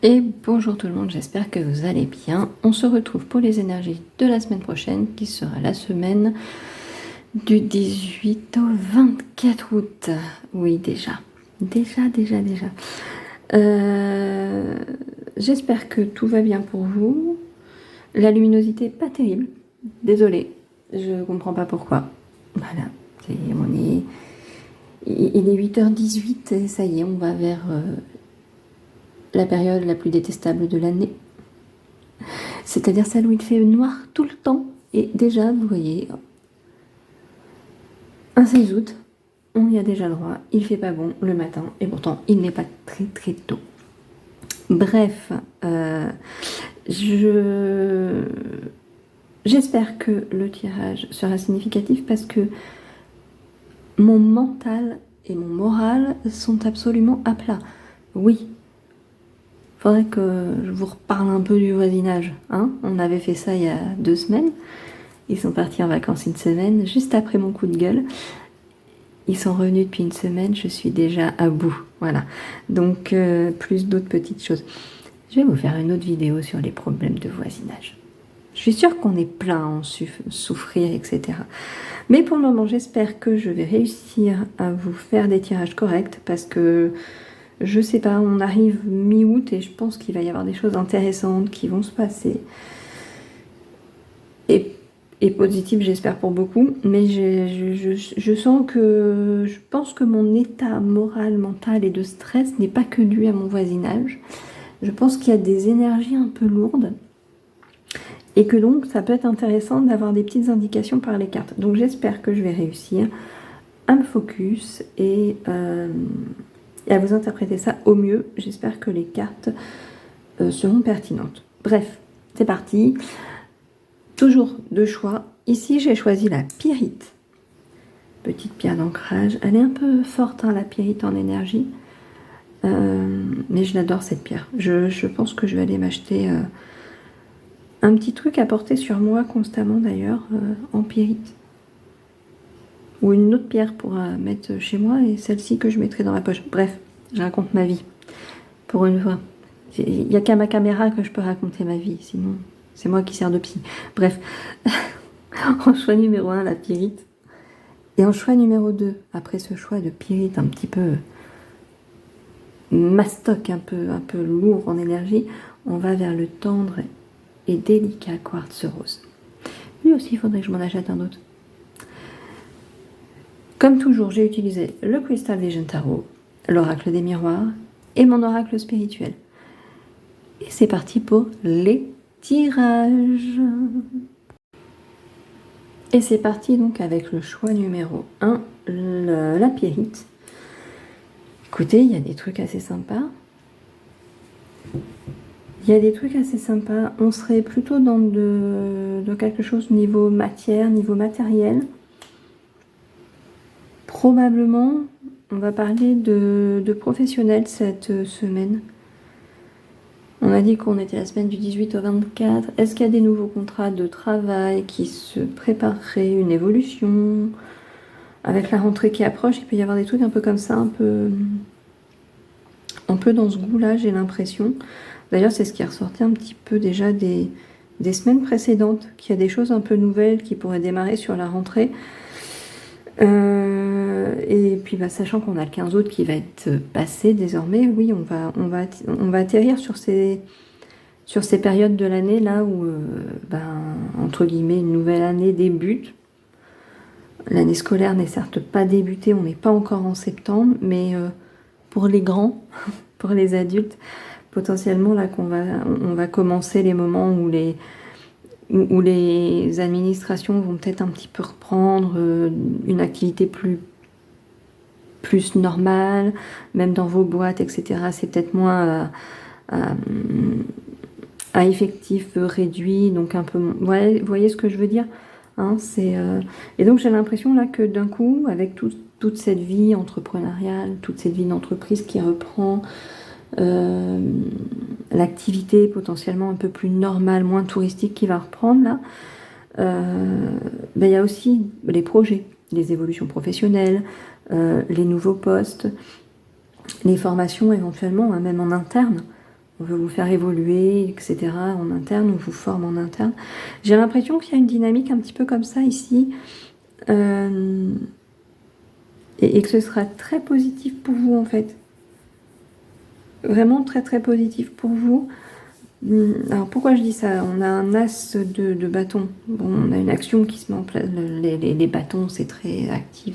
Et bonjour tout le monde, j'espère que vous allez bien. On se retrouve pour les énergies de la semaine prochaine, qui sera la semaine du 18 au 24 août. Oui, déjà. J'espère que tout va bien pour vous. La luminosité n'est pas terrible. Désolée, je comprends pas pourquoi. Voilà, il est 8h18 et ça y est, on va vers la période la plus détestable de l'année. C'est-à-dire celle où il fait noir tout le temps. Et déjà, vous voyez, un 16 août, on y a déjà droit. Il fait pas bon le matin. Et pourtant, il n'est pas très très tôt. Bref, j'espère que le tirage sera significatif parce que mon mental et mon moral sont absolument à plat. Oui, faudrait que je vous reparle un peu du voisinage. Hein, on avait fait ça il y a 2 semaines. Ils sont partis en vacances une semaine, juste après mon coup de gueule. Ils sont revenus depuis une semaine, je suis déjà à bout. Voilà. Donc, plus d'autres petites choses. Je vais vous faire une autre vidéo sur les problèmes de voisinage. Je suis sûre qu'on est plein à en souffrir, etc. Mais pour le moment, j'espère que je vais réussir à vous faire des tirages corrects parce que, je sais pas, on arrive mi-août et je pense qu'il va y avoir des choses intéressantes qui vont se passer. Et positive, j'espère pour beaucoup, mais je sens que, je pense que mon état moral, mental et de stress n'est pas que dû à mon voisinage. Je pense qu'il y a des énergies un peu lourdes et que donc ça peut être intéressant d'avoir des petites indications par les cartes. Donc j'espère que je vais réussir à me focus et à vous interpréter ça au mieux. J'espère que les cartes seront pertinentes. Bref, c'est parti. Toujours deux choix. Ici, j'ai choisi la pyrite. Petite pierre d'ancrage. Elle est un peu forte, hein, la pyrite en énergie. Mais je l'adore, cette pierre. Je pense que je vais aller m'acheter un petit truc à porter sur moi constamment, d'ailleurs, en pyrite. Ou une autre pierre pour mettre chez moi et celle-ci que je mettrai dans la poche. Bref, je raconte ma vie. Pour une fois. Il n'y a qu'à ma caméra que je peux raconter ma vie. Sinon, c'est moi qui sers de psy. Bref. En choix numéro 1, la pyrite. Et en choix numéro 2, après ce choix de pyrite un petit peu mastoc, un peu lourd en énergie, on va vers le tendre et délicat quartz rose. Lui aussi, il faudrait que je m'en achète un autre. Comme toujours, j'ai utilisé le Crystal Vision Tarot, l'oracle des miroirs et mon oracle spirituel. Et c'est parti pour les tirages. Et c'est parti donc avec le choix numéro 1, la pyrite. Écoutez, il y a des trucs assez sympas. On serait plutôt dans de quelque chose niveau matière, niveau matériel. Probablement, on va parler de professionnels cette semaine. On a dit qu'on était la semaine du 18 au 24. Est-ce qu'il y a des nouveaux contrats de travail qui se prépareraient, une évolution? Avec la rentrée qui approche, il peut y avoir des trucs un peu comme ça, un peu dans ce goût-là, j'ai l'impression. D'ailleurs, c'est ce qui est ressorti un petit peu déjà des semaines précédentes, qu'il y a des choses un peu nouvelles qui pourraient démarrer sur la rentrée. Et puis, sachant qu'on a le 15 août qui va être passé désormais, oui, on va atterrir sur ces périodes de l'année là où, entre guillemets, une nouvelle année débute. L'année scolaire n'est certes pas débutée, on n'est pas encore en septembre, mais pour les grands, pour les adultes, potentiellement là on va commencer les moments où les administrations vont peut-être un petit peu reprendre une activité plus normale, même dans vos boîtes, etc. C'est peut-être moins à effectif réduit, donc un peu... Vous voyez ce que je veux dire, hein, et donc j'ai l'impression là que d'un coup, avec toute cette vie entrepreneuriale, toute cette vie d'entreprise qui reprend, l'activité potentiellement un peu plus normale, moins touristique qui va reprendre là, il y a aussi les projets, les évolutions professionnelles, les nouveaux postes, les formations éventuellement, hein, même en interne. on veut vous faire évoluer, etc. en interne, on vous forme en interne. J'ai l'impression qu'il y a une dynamique un petit peu comme ça ici, et que ce sera très positif pour vous en fait. Vraiment très très positif pour vous. Alors pourquoi je dis ça? On a un as de bâton. Bon, on a une action qui se met en place. Les bâtons, c'est très actif,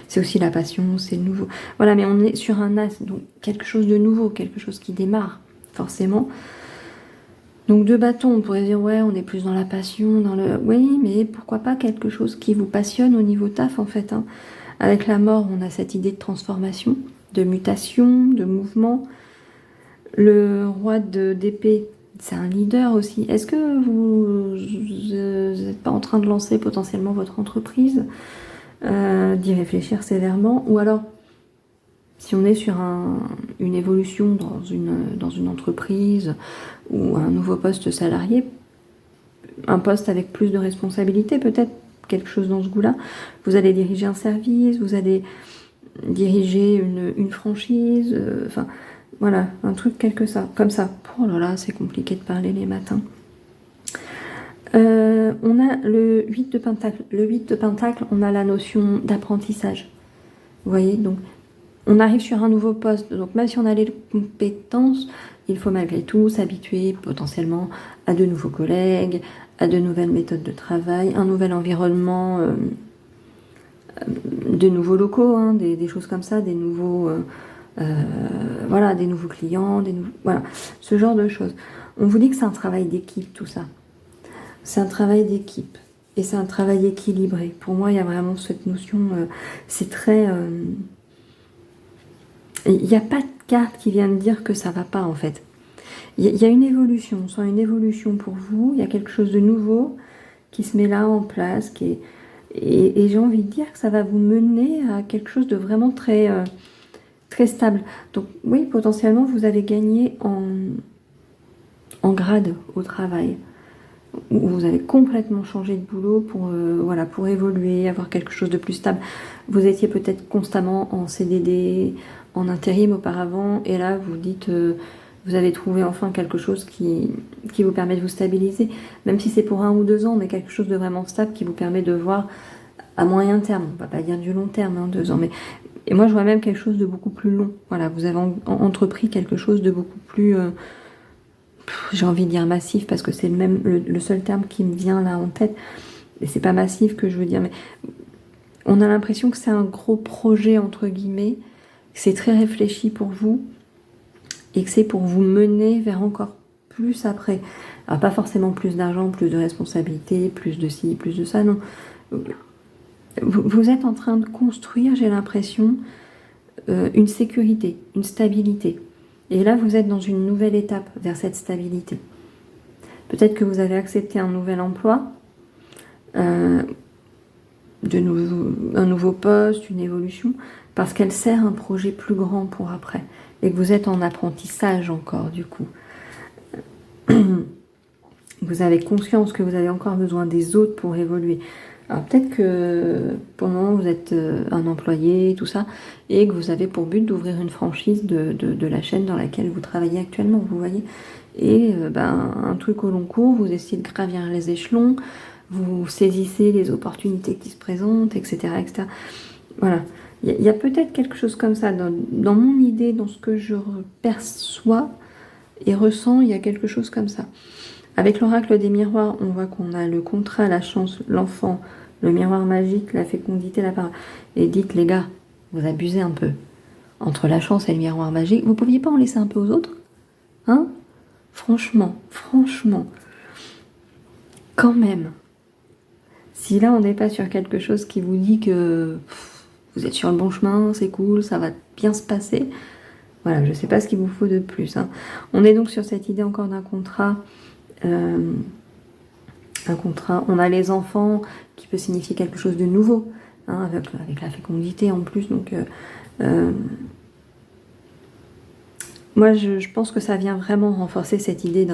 c'est aussi la passion, c'est nouveau. Voilà, mais on est sur un as, donc quelque chose de nouveau, quelque chose qui démarre, forcément. Donc deux bâtons, on pourrait dire, ouais, on est plus dans la passion, dans le... Oui, mais pourquoi pas quelque chose qui vous passionne au niveau taf, en fait, hein. Avec la mort, on a cette idée de transformation, de mutation, de mouvement. Le roi d'épée, c'est un leader aussi. Est-ce que vous n'êtes pas en train de lancer potentiellement votre entreprise, d'y réfléchir sévèrement? Ou alors, si on est sur une évolution dans une entreprise ou un nouveau poste salarié, un poste avec plus de responsabilité, peut-être quelque chose dans ce goût-là, vous allez diriger un service, vous allez diriger une franchise, enfin... Voilà, un truc comme ça. Oh là là, c'est compliqué de parler les matins. On a le 8 de Pentacle. Le 8 de Pentacle, on a la notion d'apprentissage. Vous voyez, donc on arrive sur un nouveau poste. Donc même si on a les compétences, il faut malgré tout s'habituer potentiellement à de nouveaux collègues, à de nouvelles méthodes de travail, un nouvel environnement, de nouveaux locaux, hein, des choses comme ça, des nouveaux... voilà, des nouveaux clients, voilà, ce genre de choses. On vous dit que c'est un travail d'équipe, tout ça. C'est un travail d'équipe. Et c'est un travail équilibré. Pour moi, il y a vraiment cette notion, c'est très... Il n'y a pas de carte qui vient de dire que ça va pas, en fait. Il y a une évolution, on sent une évolution pour vous, il y a quelque chose de nouveau qui se met là en place, et j'ai envie de dire que ça va vous mener à quelque chose de vraiment très... très stable. Donc oui, potentiellement, vous allez gagner en grade au travail. Vous avez complètement changé de boulot pour, voilà, pour évoluer, avoir quelque chose de plus stable. Vous étiez peut-être constamment en CDD, en intérim auparavant, et là, vous dites, vous avez trouvé enfin quelque chose qui vous permet de vous stabiliser, même si c'est pour 1 ou 2 ans, mais quelque chose de vraiment stable qui vous permet de voir à moyen terme, on ne va pas dire du long terme, hein, 2 ans, mais et moi je vois même quelque chose de beaucoup plus long. Voilà, vous avez entrepris quelque chose de beaucoup plus, j'ai envie de dire massif, parce que c'est le seul terme qui me vient là en tête, et c'est pas massif que je veux dire, mais on a l'impression que c'est un gros projet entre guillemets, que c'est très réfléchi pour vous, et que c'est pour vous mener vers encore plus après. Alors pas forcément plus d'argent, plus de responsabilités, plus de ci, plus de ça, non. Vous êtes en train de construire, j'ai l'impression, une sécurité, une stabilité. Et là, vous êtes dans une nouvelle étape vers cette stabilité. Peut-être que vous avez accepté un nouvel emploi, un nouveau poste, une évolution, parce qu'elle sert un projet plus grand pour après. Et que vous êtes en apprentissage encore, du coup. Vous avez conscience que vous avez encore besoin des autres pour évoluer. Alors peut-être que pour le moment vous êtes un employé, tout ça, et que vous avez pour but d'ouvrir une franchise de la chaîne dans laquelle vous travaillez actuellement, vous voyez. Et un truc au long cours, vous essayez de gravir les échelons, vous saisissez les opportunités qui se présentent, etc. etc. Voilà. Il y a peut-être quelque chose comme ça dans mon idée, dans ce que je perçois et ressens, il y a quelque chose comme ça. Avec l'oracle des miroirs, on voit qu'on a le contrat, la chance, l'enfant, le miroir magique, la fécondité, la parole. Et dites, les gars, vous abusez un peu. Entre la chance et le miroir magique, vous pouviez pas en laisser un peu aux autres? Hein? Franchement, quand même. Si là, on n'est pas sur quelque chose qui vous dit que vous êtes sur le bon chemin, c'est cool, ça va bien se passer. Voilà, je sais pas ce qu'il vous faut de plus, hein. On est donc sur cette idée encore d'un contrat. Un contrat, on a les enfants qui peut signifier quelque chose de nouveau, hein, avec la fécondité en plus. Donc, moi, je pense que ça vient vraiment renforcer cette idée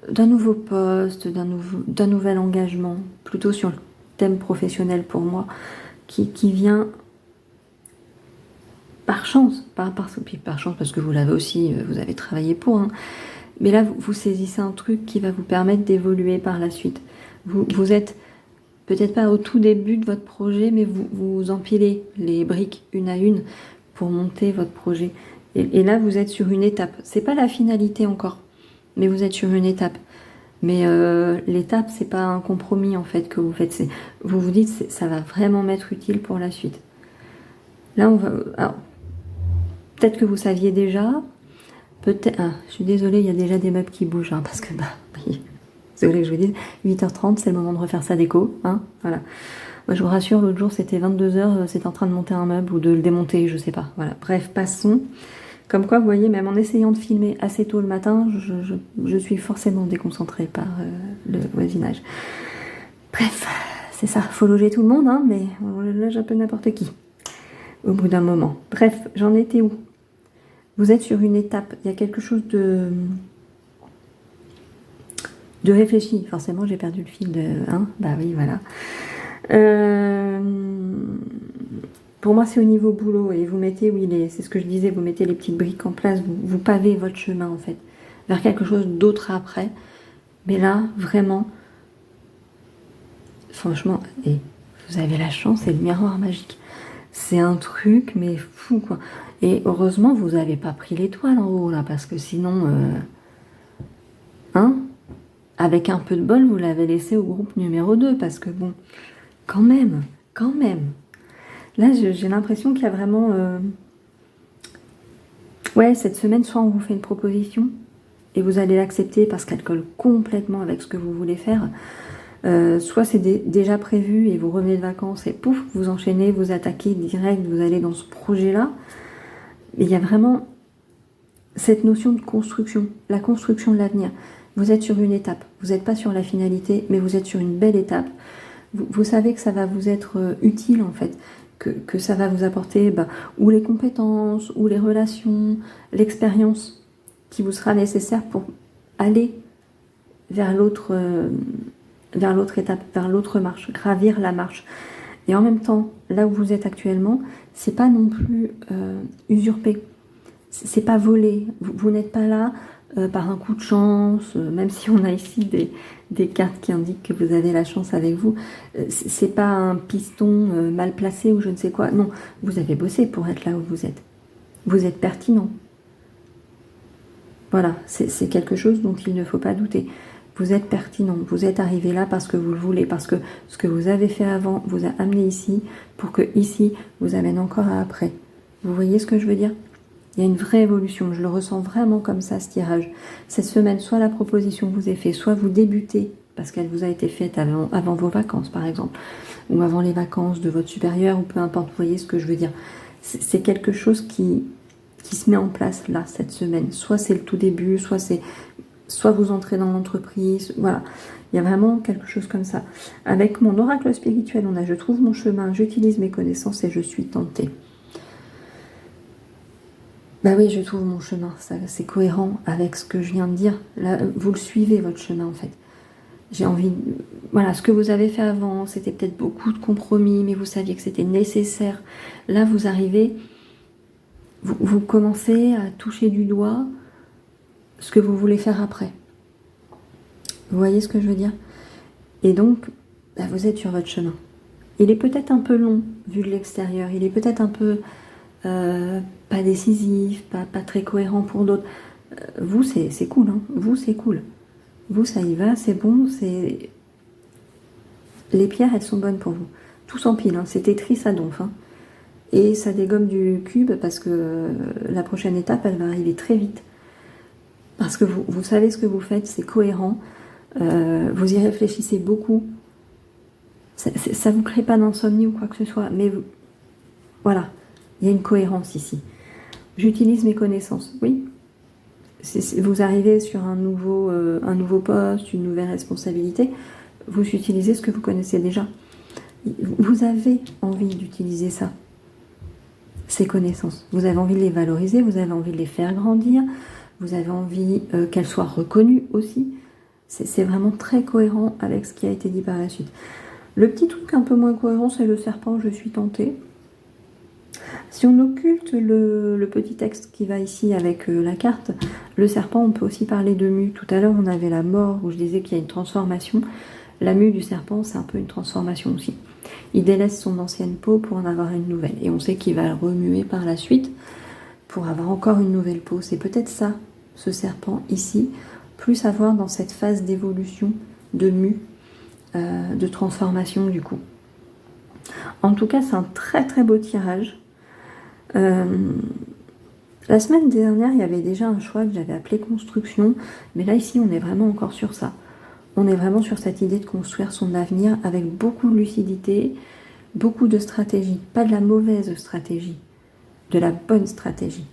d'un nouveau poste, d'un nouvel engagement, plutôt sur le thème professionnel pour moi, qui vient par chance, puis par chance parce que vous l'avez aussi, vous avez travaillé pour, hein. Mais là, vous saisissez un truc qui va vous permettre d'évoluer par la suite. Vous êtes peut-être pas au tout début de votre projet, mais vous empilez les briques une à une pour monter votre projet. Et là, vous êtes sur une étape. C'est pas la finalité encore, mais vous êtes sur une étape. Mais l'étape, c'est pas un compromis en fait que vous faites. Vous vous dites, ça va vraiment m'être utile pour la suite. Là, on va. Alors, peut-être que vous saviez déjà. Peut-être. Ah, je suis désolée, il y a déjà des meubles qui bougent, hein, parce que oui. Désolée que je vous dise. 8h30, c'est le moment de refaire sa déco, hein. Voilà. Moi, je vous rassure, l'autre jour, c'était 22h, c'était en train de monter un meuble ou de le démonter, je sais pas. Voilà. Bref, passons. Comme quoi, vous voyez, même en essayant de filmer assez tôt le matin, je suis forcément déconcentrée par le voisinage. Bref, c'est ça, faut loger tout le monde, hein, mais on loge un peu n'importe qui, au bout d'un moment. Bref, j'en étais où? Vous êtes sur une étape, il y a quelque chose de réfléchi. Forcément, j'ai perdu le fil de... Hein, bah oui, voilà. Pour moi, c'est au niveau boulot, et vous mettez, oui, c'est ce que je disais, vous mettez les petites briques en place, vous pavez votre chemin, en fait, vers quelque chose d'autre après. Mais là, vraiment, franchement, et vous avez la chance, c'est le miroir magique. C'est un truc, mais fou, quoi. Et heureusement, vous n'avez pas pris l'étoile en haut, là, parce que sinon... Hein? Avec un peu de bol, vous l'avez laissé au groupe numéro 2, parce que bon, quand même. Là, j'ai l'impression qu'il y a vraiment... Ouais, cette semaine, soit on vous fait une proposition, et vous allez l'accepter parce qu'elle colle complètement avec ce que vous voulez faire, soit c'est déjà prévu, et vous revenez de vacances, et pouf, vous enchaînez, vous attaquez direct, vous allez dans ce projet-là. Mais il y a vraiment cette notion de construction, la construction de l'avenir. Vous êtes sur une étape, vous n'êtes pas sur la finalité, mais vous êtes sur une belle étape. Vous savez que ça va vous être utile en fait, que ça va vous apporter ou les compétences, ou les relations, l'expérience qui vous sera nécessaire pour aller vers l'autre étape, vers l'autre marche, gravir la marche. Et en même temps, là où vous êtes actuellement, c'est pas non plus usurpé, c'est pas volé. Vous n'êtes pas là par un coup de chance, même si on a ici des cartes qui indiquent que vous avez la chance avec vous. C'est pas un piston mal placé ou je ne sais quoi. Non, vous avez bossé pour être là où vous êtes. Vous êtes pertinent. Voilà, c'est quelque chose dont il ne faut pas douter. Vous êtes pertinent, vous êtes arrivé là parce que vous le voulez, parce que ce que vous avez fait avant vous a amené ici, pour que ici vous amène encore à après. Vous voyez ce que je veux dire? Il y a une vraie évolution, je le ressens vraiment comme ça, ce tirage. Cette semaine, soit la proposition vous est faite, soit vous débutez, parce qu'elle vous a été faite avant vos vacances, par exemple, ou avant les vacances de votre supérieur, ou peu importe, vous voyez ce que je veux dire. C'est quelque chose qui se met en place là, cette semaine. Soit c'est le tout début, soit vous entrez dans l'entreprise, voilà. Il y a vraiment quelque chose comme ça. Avec mon oracle spirituel, on a « Je trouve mon chemin, j'utilise mes connaissances et je suis tentée ». Bah oui, je trouve mon chemin, c'est cohérent avec ce que je viens de dire. Là, vous le suivez, votre chemin, en fait. J'ai envie... Voilà, ce que vous avez fait avant, c'était peut-être beaucoup de compromis, mais vous saviez que c'était nécessaire. Là, vous arrivez, vous commencez à toucher du doigt ce que vous voulez faire après. Vous voyez ce que je veux dire? Et donc, bah, vous êtes sur votre chemin. Il est peut-être un peu long, vu de l'extérieur. Il est peut-être un peu... pas décisif, pas très cohérent pour d'autres. Vous, c'est cool, hein. Vous, c'est cool. Vous, ça y va, c'est bon, c'est... Les pierres, elles sont bonnes pour vous. Tout s'empile, hein. C'est Tetris à donf, hein. Et ça dégomme du cube parce que la prochaine étape, elle va arriver très vite. Parce que vous savez ce que vous faites, c'est cohérent. Vous y réfléchissez beaucoup. Ça vous crée pas d'insomnie ou quoi que ce soit, mais voilà. Il y a une cohérence ici. J'utilise mes connaissances, oui. Vous arrivez sur un nouveau poste, une nouvelle responsabilité, vous utilisez ce que vous connaissez déjà. Vous avez envie d'utiliser ça, ces connaissances. Vous avez envie de les valoriser, vous avez envie de les faire grandir, vous avez envie qu'elles soient reconnues aussi. C'est vraiment très cohérent avec ce qui a été dit par la suite. Le petit truc un peu moins cohérent, c'est le serpent, je suis tentée. Si on occulte le petit texte qui va ici avec la carte, le serpent, on peut aussi parler de mue. Tout à l'heure, on avait la mort, où je disais qu'il y a une transformation. La mue du serpent, c'est un peu une transformation aussi. Il délaisse son ancienne peau pour en avoir une nouvelle. Et on sait qu'il va remuer par la suite pour avoir encore une nouvelle peau. C'est peut-être ça, ce serpent ici, plus à voir dans cette phase d'évolution, de mue, de transformation du coup. En tout cas, c'est un très très beau tirage. La semaine dernière, il y avait déjà un choix que j'avais appelé construction, mais là ici, on est vraiment encore sur ça. On est vraiment sur cette idée de construire son avenir avec beaucoup de lucidité, beaucoup de stratégie. Pas de la mauvaise stratégie, de la bonne stratégie.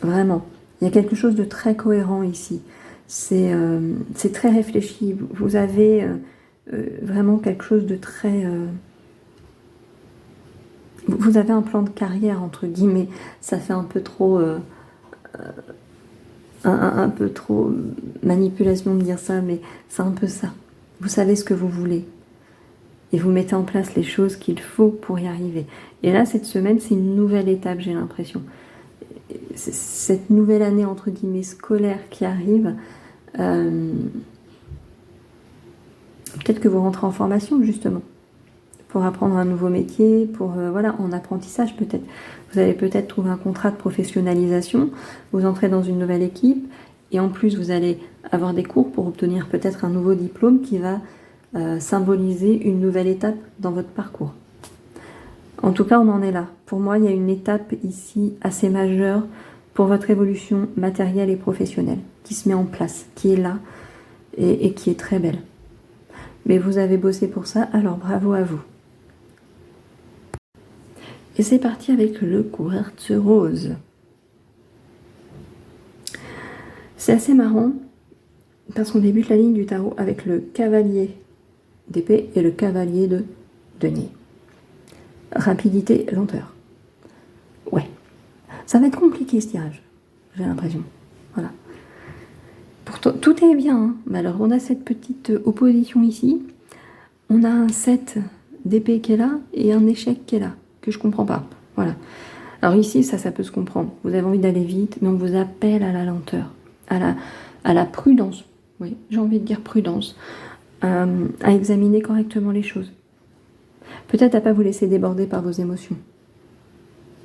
Vraiment. Il y a quelque chose de très cohérent ici. C'est très réfléchi. Vous avez vraiment quelque chose de très... vous avez un plan de carrière, entre guillemets. Ça fait un peu trop... un peu trop manipulation de dire ça, mais c'est un peu ça. Vous savez ce que vous voulez. Et vous mettez en place les choses qu'il faut pour y arriver. Et là, cette semaine, c'est une nouvelle étape, j'ai l'impression. Cette nouvelle année, entre guillemets, scolaire qui arrive, peut-être que vous rentrez en formation, justement, pour apprendre un nouveau métier, pour, voilà, en apprentissage peut-être. Vous allez peut-être trouver un contrat de professionnalisation, vous entrez dans une nouvelle équipe, et en plus, vous allez avoir des cours pour obtenir peut-être un nouveau diplôme qui va symboliser une nouvelle étape dans votre parcours. En tout cas, on en est là. Pour moi, il y a une étape ici assez majeure pour votre évolution matérielle et professionnelle qui se met en place, qui est là et qui est très belle. Mais vous avez bossé pour ça, alors bravo à vous. Et c'est parti avec le quartz rose. C'est assez marrant parce qu'on débute la ligne du tarot avec le cavalier d'épée et le cavalier de denier. Rapidité, lenteur. Ouais. Ça va être compliqué ce tirage, j'ai l'impression. Voilà. Pourtant, tout est bien. Hein. Mais alors, on a cette petite opposition ici. On a un 7 d'épée qui est là et un échec qui est là, que je comprends pas. Voilà. Alors ici, ça peut se comprendre. Vous avez envie d'aller vite, mais on vous appelle à la lenteur, à la prudence. Oui, j'ai envie de dire prudence. À examiner correctement les choses. Peut-être à pas vous laisser déborder par vos émotions.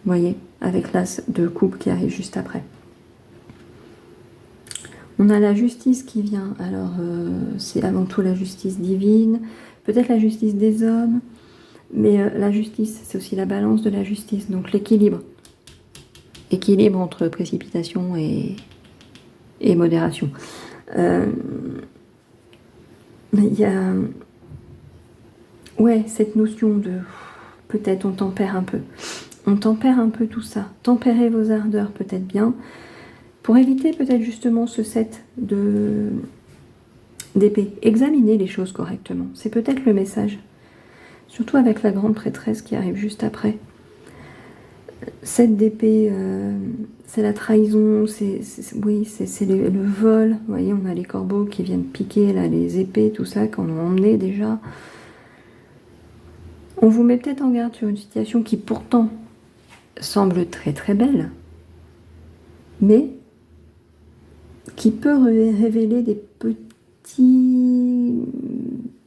Vous voyez, avec l'as de coupe qui arrive juste après. On a la justice qui vient. Alors, c'est avant tout la justice divine, peut-être la justice des hommes, mais la justice, c'est aussi la balance de la justice, donc l'équilibre. Équilibre entre précipitation et modération. Il y a... Ouais, cette notion de... Peut-être on tempère un peu. On tempère un peu tout ça. Tempérez vos ardeurs peut-être bien. Pour éviter peut-être justement ce set d'épée. Examinez les choses correctement. C'est peut-être le message. Surtout avec la grande prêtresse qui arrive juste après. 7 d'épée, c'est la trahison, c'est le vol. Vous voyez, on a les corbeaux qui viennent piquer là, les épées, tout ça, qu'on a emmené déjà. On vous met peut-être en garde sur une situation qui pourtant semble très très belle, mais qui peut révéler des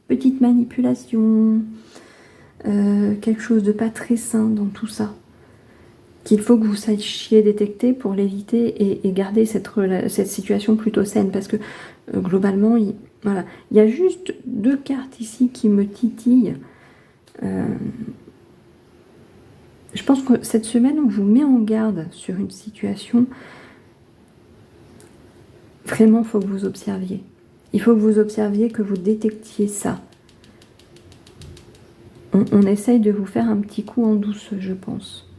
petites manipulations, quelque chose de pas très sain dans tout ça, qu'il faut que vous sachiez détecter pour l'éviter et garder cette situation plutôt saine, parce que globalement, voilà, il y a juste 2 cartes ici qui me titillent. Je pense que cette semaine, on vous met en garde sur une situation. Vraiment, il faut que vous observiez. Il faut que vous observiez, que vous détectiez ça. On essaye de vous faire un petit coup en douce, je pense.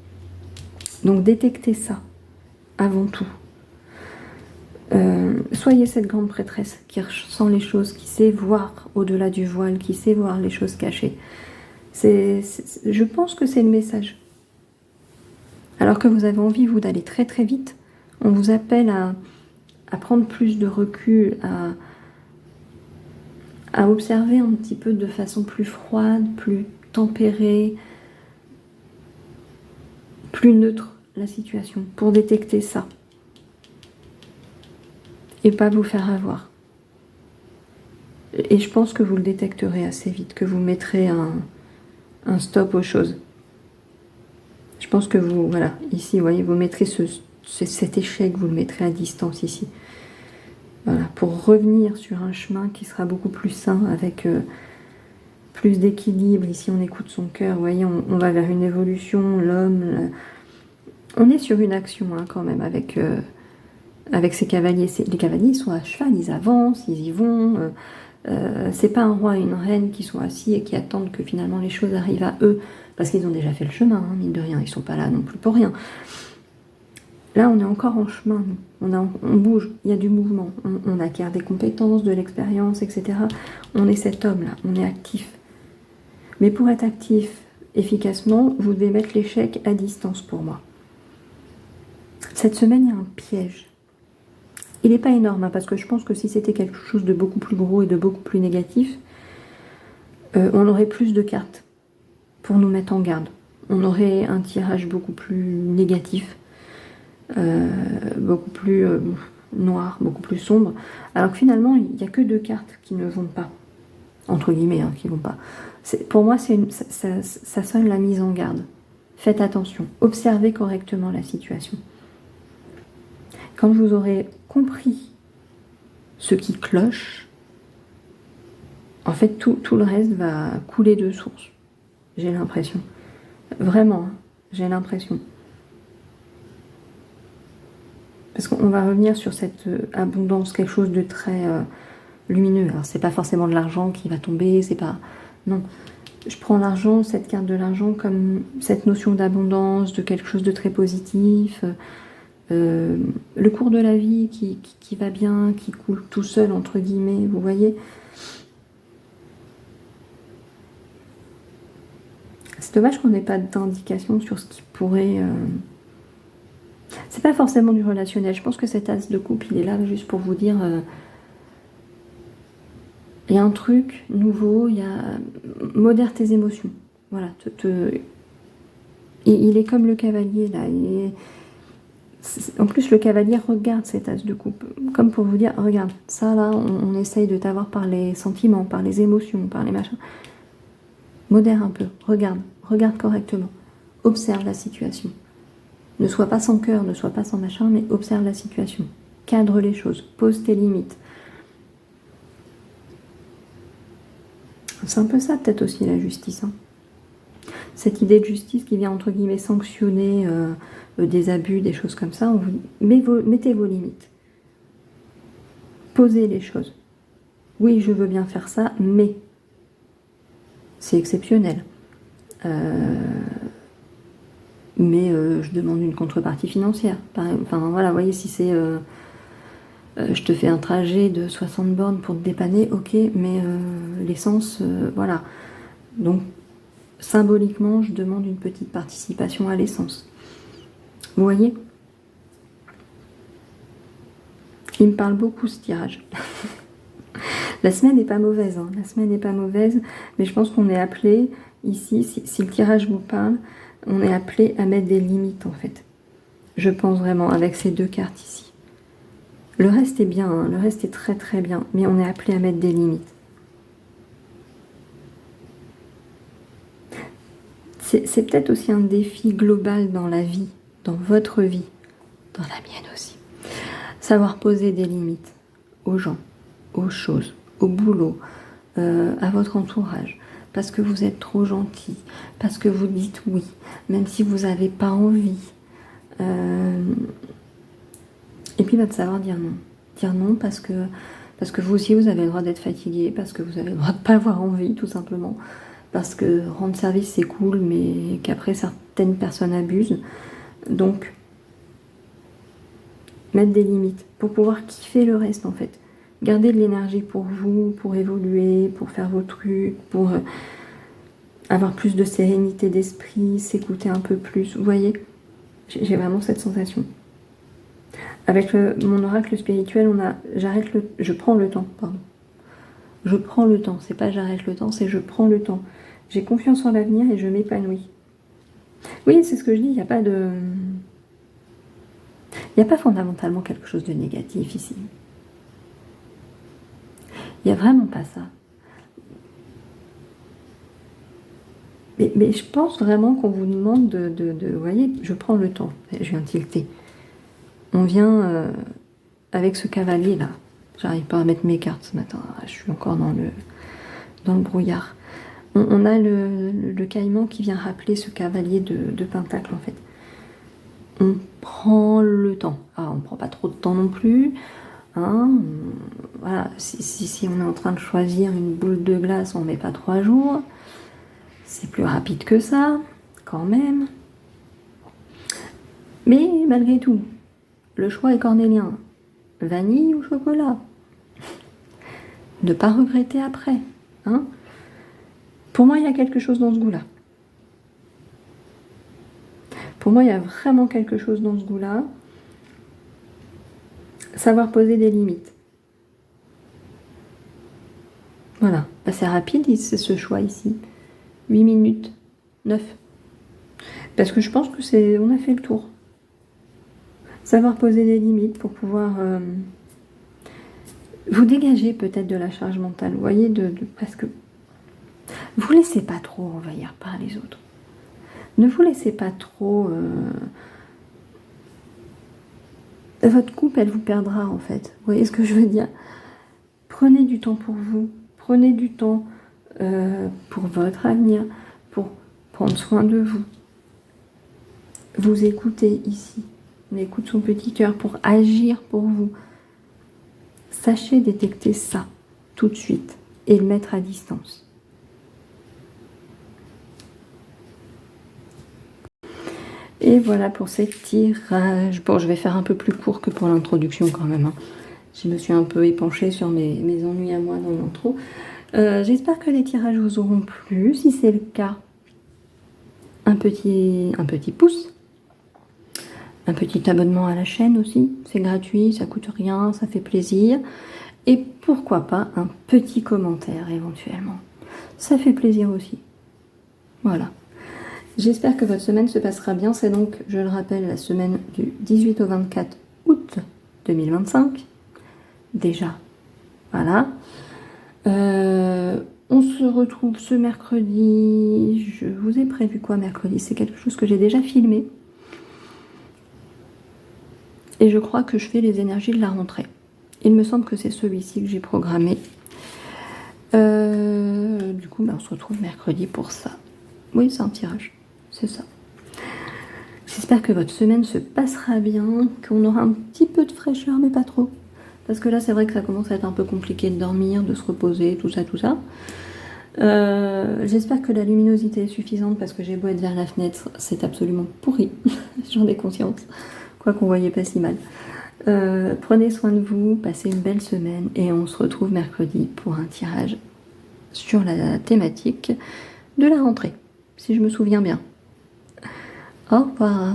Donc, détectez ça, avant tout. Soyez cette grande prêtresse qui ressent les choses, qui sait voir au-delà du voile, qui sait voir les choses cachées. Je pense que c'est le message. Alors que vous avez envie, vous, d'aller très très vite, on vous appelle à prendre plus de recul, à observer un petit peu de façon plus froide, plus tempérée, plus neutre la situation, pour détecter ça. Et pas vous faire avoir. Et je pense que vous le détecterez assez vite, que vous mettrez un stop aux choses. Je pense que vous, voilà, ici, vous voyez, vous mettrez cet échec, vous le mettrez à distance ici. Voilà, pour revenir sur un chemin qui sera beaucoup plus sain, avec plus d'équilibre. Ici, on écoute son cœur, vous voyez, on va vers une évolution, l'homme. On est sur une action hein, quand même, avec ces cavaliers. Les cavaliers, ils sont à cheval, ils avancent, ils y vont. C'est pas un roi et une reine qui sont assis et qui attendent que finalement les choses arrivent à eux, parce qu'ils ont déjà fait le chemin, hein, mine de rien, ils sont pas là non plus pour rien. Là, on est encore en chemin, on bouge, il y a du mouvement, on acquiert des compétences, de l'expérience, etc. On est cet homme-là, on est actif. Mais pour être actif efficacement, vous devez mettre l'échec à distance pour moi. Cette semaine, il y a un piège. Il n'est pas énorme, hein, parce que je pense que si c'était quelque chose de beaucoup plus gros et de beaucoup plus négatif, on aurait plus de cartes pour nous mettre en garde. On aurait un tirage beaucoup plus négatif, beaucoup plus noir, beaucoup plus sombre. Alors que finalement, il n'y a que 2 cartes qui ne vont pas, entre guillemets, hein, qui ne vont pas. Pour moi, ça sonne la mise en garde. Faites attention, observez correctement la situation. Quand vous aurez compris ce qui cloche, en fait, tout le reste va couler de source. J'ai l'impression. Vraiment, hein, j'ai l'impression. Parce qu'on va revenir sur cette abondance, quelque chose de très lumineux. Alors, c'est pas forcément de l'argent qui va tomber, c'est pas... Non. Je prends l'argent, cette carte de l'argent, comme cette notion d'abondance, de quelque chose de très positif... le cours de la vie qui va bien, qui coule tout seul, entre guillemets, vous voyez. C'est dommage qu'on n'ait pas d'indication sur ce qui pourrait... C'est pas forcément du relationnel. Je pense que cet as de coupe, il est là juste pour vous dire... il y a un truc nouveau, il y a... Modère tes émotions. Voilà. Il est comme le cavalier, là. En plus, le cavalier regarde cet as de coupe, comme pour vous dire, regarde, ça là, on essaye de t'avoir par les sentiments, par les émotions, par les machins. Modère un peu, regarde correctement, observe la situation. Ne sois pas sans cœur, ne sois pas sans machin, mais observe la situation. Cadre les choses, pose tes limites. C'est un peu ça peut-être aussi la justice. Hein. Cette idée de justice qui vient entre guillemets sanctionner des abus, des choses comme ça. Mettez vos limites. Posez les choses. Oui, je veux bien faire ça, mais c'est exceptionnel. Mais je demande une contrepartie financière. Enfin voilà, vous voyez, si c'est... je te fais un trajet de 60 bornes pour te dépanner, ok, mais l'essence, voilà. Donc, symboliquement, je demande une petite participation à l'essence. Vous voyez? Il me parle beaucoup, ce tirage. La semaine n'est pas mauvaise, hein. La semaine n'est pas mauvaise, mais je pense qu'on est appelé, ici, si le tirage vous parle, on est appelé à mettre des limites, en fait. Je pense vraiment, avec ces 2 cartes ici. Le reste est bien, hein. Le reste est très très bien, mais on est appelé à mettre des limites. C'est peut-être aussi un défi global dans la vie, dans votre vie, dans la mienne aussi. Savoir poser des limites aux gens, aux choses, au boulot, à votre entourage, parce que vous êtes trop gentil, parce que vous dites oui, même si vous n'avez pas envie. Et puis de savoir dire non. Dire non parce que vous aussi vous avez le droit d'être fatigué, parce que vous avez le droit de ne pas avoir envie, tout simplement. Parce que rendre service c'est cool, mais qu'après certaines personnes abusent. Donc, mettre des limites pour pouvoir kiffer le reste en fait. Garder de l'énergie pour vous, pour évoluer, pour faire vos trucs, pour avoir plus de sérénité d'esprit, s'écouter un peu plus. Vous voyez, j'ai vraiment cette sensation. Avec mon oracle spirituel, on a je prends le temps, pardon. Je prends le temps, c'est pas j'arrête le temps, c'est je prends le temps. J'ai confiance en l'avenir et je m'épanouis. Oui, c'est ce que je dis, il n'y a pas de... Il n'y a pas fondamentalement quelque chose de négatif ici. Il n'y a vraiment pas ça. Mais je pense vraiment qu'on vous demande vous voyez, je prends le temps, je viens tilter. On vient avec ce cavalier-là. J'arrive pas à mettre mes cartes ce matin, je suis encore dans le brouillard. On a le caïman qui vient rappeler ce cavalier de pentacle en fait. On prend le temps. Ah, on ne prend pas trop de temps non plus. Hein, voilà, si on est en train de choisir une boule de glace, on ne met pas 3 jours. C'est plus rapide que ça, quand même. Mais malgré tout, le choix est cornélien. Vanille ou chocolat? Ne pas regretter après. Hein. Pour moi, il y a quelque chose dans ce goût-là. Pour moi, il y a vraiment quelque chose dans ce goût-là. Savoir poser des limites. Voilà, bah, c'est rapide, c'est ce choix ici. 8 minutes, 9. Parce que je pense que on a fait le tour. Savoir poser des limites pour pouvoir vous dégager peut-être de la charge mentale. Vous voyez, parce que vous laissez pas trop envahir par les autres. Ne vous laissez pas trop... Votre coupe, elle vous perdra en fait. Vous voyez ce que je veux dire? Prenez du temps pour vous. Prenez du temps pour votre avenir, pour prendre soin de vous. Vous écoutez ici. On écoute son petit cœur pour agir pour vous. Sachez détecter ça tout de suite et le mettre à distance. Et voilà pour ces tirages. Bon, je vais faire un peu plus court que pour l'introduction quand même. Hein. Je me suis un peu épanchée sur mes ennuis à moi dans l'intro. J'espère que les tirages vous auront plu. Si c'est le cas, un petit pouce. Un petit abonnement à la chaîne aussi. C'est gratuit, ça coûte rien, ça fait plaisir. Et pourquoi pas un petit commentaire éventuellement. Ça fait plaisir aussi. Voilà. J'espère que votre semaine se passera bien. C'est donc, je le rappelle, la semaine du 18 au 24 août 2025. Déjà. Voilà. On se retrouve ce mercredi. Je vous ai prévu quoi mercredi? C'est quelque chose que j'ai déjà filmé. Et je crois que je fais les énergies de la rentrée. Il me semble que c'est celui-ci que j'ai programmé. Du coup, on se retrouve mercredi pour ça. Oui, c'est un tirage. C'est ça. J'espère que votre semaine se passera bien, qu'on aura un petit peu de fraîcheur, mais pas trop. Parce que là, c'est vrai que ça commence à être un peu compliqué de dormir, de se reposer, tout ça, tout ça. J'espère que la luminosité est suffisante parce que j'ai beau être vers la fenêtre, c'est absolument pourri. J'en ai conscience. Quoi qu'on voyait pas si mal. Prenez soin de vous, passez une belle semaine et on se retrouve mercredi pour un tirage sur la thématique de la rentrée, si je me souviens bien. Au revoir.